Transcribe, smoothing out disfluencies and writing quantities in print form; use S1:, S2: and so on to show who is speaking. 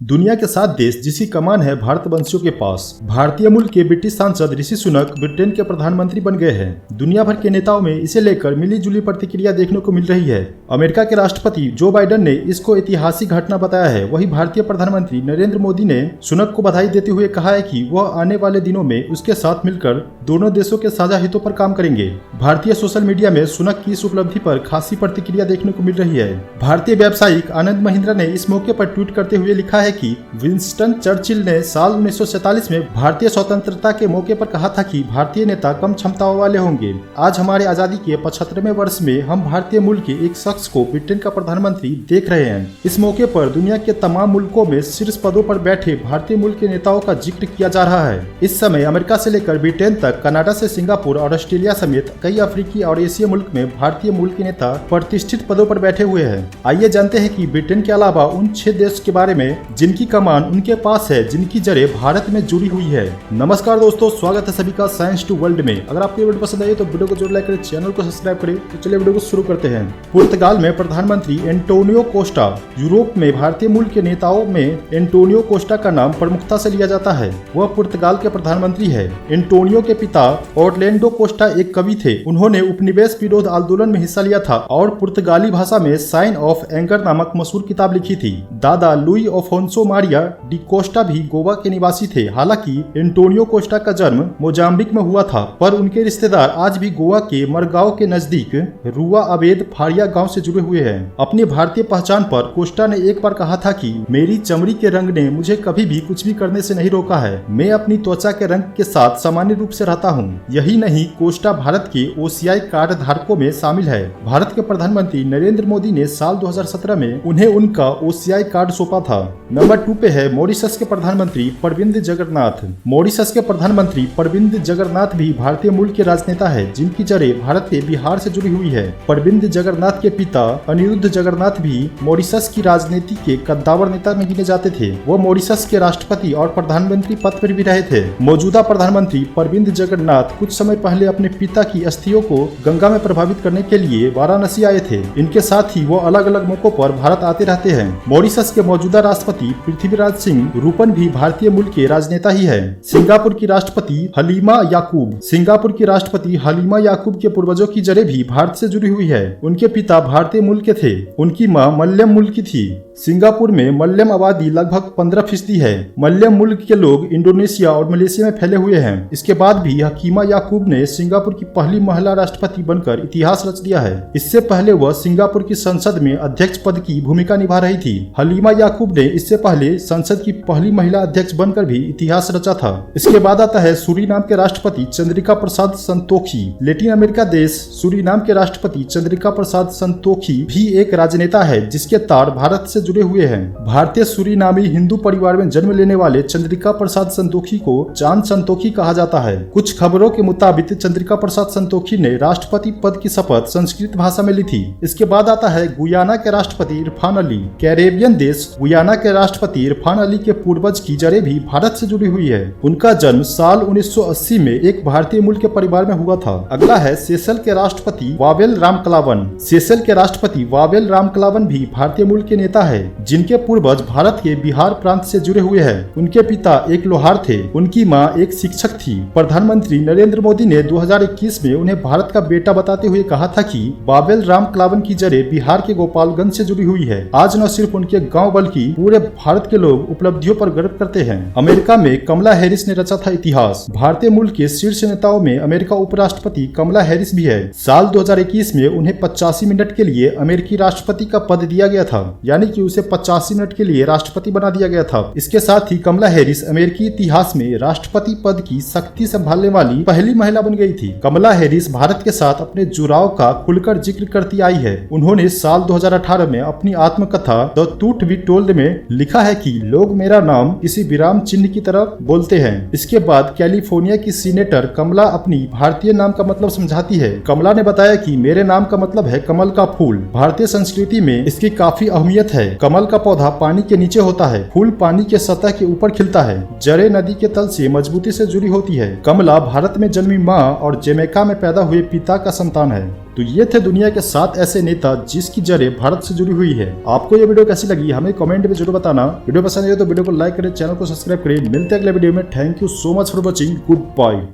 S1: दुनिया के 7 देश जिसकी कमान है भारतवंशियों के पास। भारतीय मूल के ब्रिटिश सांसद ऋषि सुनक ब्रिटेन के प्रधानमंत्री बन गए हैं। दुनिया भर के नेताओं में इसे लेकर मिली जुली प्रतिक्रिया देखने को मिल रही है। अमेरिका के राष्ट्रपति जो बाइडेन ने इसको ऐतिहासिक घटना बताया है, वहीं भारतीय प्रधानमंत्री नरेंद्र मोदी ने सुनक को बधाई देते हुए कहा है कि वह आने वाले दिनों में उसके साथ मिलकर दोनों देशों के साझा हितों पर काम करेंगे। भारतीय सोशल मीडिया में सुनक की इस उपलब्धि पर खासी प्रतिक्रिया देखने को मिल रही है। भारतीय व्यावसायिक आनंद महिंद्रा ने इस मौके पर ट्वीट करते हुए लिखा है कि विंस्टन चर्चिल ने साल 1947 में भारतीय स्वतंत्रता के मौके पर कहा था कि भारतीय नेता कम क्षमताओं वाले होंगे। आज हमारे आजादी के 75वें वर्ष में हम भारतीय मूल के एक शख्स को ब्रिटेन का प्रधानमंत्री देख रहे हैं। इस मौके पर दुनिया के तमाम मुल्कों में शीर्ष पदों पर बैठे भारतीय मूल के नेताओं का जिक्र किया जा रहा है। इस समय अमेरिका से लेकर ब्रिटेन तक, कनाडा से सिंगापुर और ऑस्ट्रेलिया समेत कई अफ्रीकी और एशियाई मुल्क में भारतीय मूल के नेता प्रतिष्ठित पदों पर बैठे हुए हैं। आइए जानते हैं कि ब्रिटेन के अलावा उन 6 देश के बारे में जिनकी कमान उनके पास है, जिनकी जड़ें भारत में जुड़ी हुई है। नमस्कार दोस्तों, स्वागत है सभी का साइंस टू वर्ल्ड में। अगर आपको वीडियो पसंद आई तो वीडियो को जरूर लाइक करें, चैनल को सब्सक्राइब करें। तो चलिए वीडियो को शुरू करते हैं। पुर्तगाल में प्रधानमंत्री एंटोनियो कोस्टा। यूरोप में भारतीय मूल के नेताओं में एंटोनियो कोस्टा का नाम प्रमुखता से लिया जाता है। वह पुर्तगाल के प्रधानमंत्री है। एंटोनियो के पिता ऑरलैंडो कोस्टा एक कवि थे। उन्होंने उपनिवेश विरोध आंदोलन में हिस्सा लिया था और पुर्तगाली भाषा में साइन ऑफ एंगर नामक मशहूर किताब लिखी थी। दादा Louis Afonso Maria de Costa भी गोवा के निवासी थे। हालांकि एंटोनियो कोस्टा का जन्म मोजाम्बिक में हुआ था, पर उनके रिश्तेदार आज भी गोवा के मरगांव के नजदीक रुआ अबेद फाड़िया गांव से जुड़े हुए हैं। अपनी भारतीय पहचान पर कोस्टा ने एक बार कहा था कि मेरी चमड़ी के रंग ने मुझे कभी भी कुछ भी करने से नहीं रोका है। मैं अपनी त्वचा के रंग के साथ सामान्य रूप से रहता हूँ। यही नहीं, कोस्टा भारत के ओसीआई कार्ड धारकों में शामिल है। भारत के प्रधानमंत्री नरेंद्र मोदी ने साल 2017 में उन्हें उनका ओसीआई कार्ड सौंपा था। नंबर 2 पे है मॉरिशस के प्रधानमंत्री प्रविंद जगन्नाथ। मॉरिशस के प्रधानमंत्री प्रविंद जगन्नाथ भी भारतीय मूल के राजनेता है, जिनकी जड़ें भारत के बिहार से जुड़ी हुई है। प्रविंद जगन्नाथ के पिता अनिरुद्ध जगन्नाथ भी मॉरिशस की राजनीति के कद्दावर नेता में गिने जाते थे। वो मॉरिशस के राष्ट्रपति और प्रधानमंत्री पद पर भी रहे थे। मौजूदा प्रधानमंत्री प्रविंद जगन्नाथ कुछ समय पहले अपने पिता की अस्थियों को गंगा में प्रभावित करने के लिए वाराणसी आए थे। इनके साथ ही वो अलग अलग मौकों पर भारत आते रहते हैं। मॉरिशस के मौजूदा राष्ट्रपति पृथ्वीराज सिंह रूपन भी भारतीय मूल के राजनेता ही है। सिंगापुर की राष्ट्रपति हलीमा याकूब। सिंगापुर की राष्ट्रपति हलीमा याकूब के पूर्वजों की जड़ें भी भारत से जुड़ी हुई है। उनके पिता भारतीय मूल के थे। उनकी मां मलयम मूल की थी। सिंगापुर में मलयम आबादी लगभग 15% है। मलयम मूल के लोग इंडोनेशिया और मलेशिया में फैले हुए हैं। इसके बाद भी हकीमा याकूब ने सिंगापुर की पहली महिला राष्ट्रपति बनकर इतिहास रच दिया है। इससे पहले वह सिंगापुर की संसद में अध्यक्ष पद की भूमिका निभा रही थी। हलीमा याकूब ने इससे पहले संसद की पहली महिला अध्यक्ष बनकर भी इतिहास रचा था। इसके बाद आता है सूरीनाम के राष्ट्रपति चंद्रिका प्रसाद संतोखी। लैटिन अमेरिका देश सूरीनाम के राष्ट्रपति चंद्रिका प्रसाद संतोखी भी एक राजनेता है, जिसके तार भारत से जुड़े हुए हैं। भारतीय सूरीनामी हिंदू परिवार में जन्म लेने वाले चंद्रिका प्रसाद संतोखी को चांद संतोखी कहा जाता है। कुछ खबरों के मुताबिक चंद्रिका प्रसाद संतोखी ने राष्ट्रपति पद की शपथ संस्कृत भाषा में ली थी। इसके बाद आता है गुयाना के राष्ट्रपति इरफान अली। कैरेबियन देश गुयाना के राष्ट्रपति इरफान अली के पूर्वज की जड़ें भी भारत से जुड़ी हुई है। उनका जन्म साल 1980 में एक भारतीय मूल के परिवार में हुआ था। अगला है सेशल के राष्ट्रपति वावेल रामकलावन। सेशल के राष्ट्रपति वावेल रामकलावन भी भारतीय मूल के नेता है, जिनके पूर्वज भारत के बिहार प्रांत से जुड़े हुए हैं। उनके पिता एक लोहार थे। उनकी मां एक शिक्षक थी। प्रधानमंत्री नरेंद्र मोदी ने 2021 में उन्हें भारत का बेटा बताते हुए कहा था कि वावेल रामकलावन की जड़ें बिहार के गोपालगंज से जुड़ी हुई है। आज न सिर्फ उनके गाँव बल्कि पूरे भारत के लोग उपलब्धियों पर गर्व करते हैं। अमेरिका में कमला हैरिस ने रचा था इतिहास। भारतीय मूल के शीर्ष नेताओं में अमेरिका उपराष्ट्रपति कमला हैरिस भी है। साल 2021 में उन्हें 85 मिनट के लिए अमेरिकी राष्ट्रपति का पद दिया गया था, यानी कि उसे 85 मिनट के लिए राष्ट्रपति बना दिया गया था। इसके साथ ही कमला हैरिस अमेरिकी इतिहास में राष्ट्रपति पद की शक्ति संभालने वाली पहली महिला बन गई थी। कमला हैरिस भारत के साथ अपने जुड़ाव का खुलकर जिक्र करती आई है। उन्होंने साल 2018 में अपनी आत्मकथा द ट्रूथ बी टोल्ड में लिखा है कि लोग मेरा नाम किसी विराम चिन्ह की तरह बोलते हैं। इसके बाद कैलिफोर्निया की सीनेटर कमला अपनी भारतीय नाम का मतलब समझाती है। कमला ने बताया कि मेरे नाम का मतलब है कमल का फूल। भारतीय संस्कृति में इसकी काफी अहमियत है। कमल का पौधा पानी के नीचे होता है। फूल पानी के सतह के ऊपर खिलता है। जड़ें नदी के तल से मजबूती से जुड़ी होती है। कमला भारत में जन्मी माँ और जमैका में पैदा हुए पिता का संतान है। तो ये थे दुनिया के 7 ऐसे नेता जिसकी जड़ें भारत से जुड़ी हुई है। आपको ये वीडियो कैसी लगी हमें कमेंट में जरूर बताना। वीडियो पसंद आए तो वीडियो को लाइक करें, चैनल को सब्सक्राइब करें। मिलते हैं अगले वीडियो में। Thank you so much for watching. Good bye.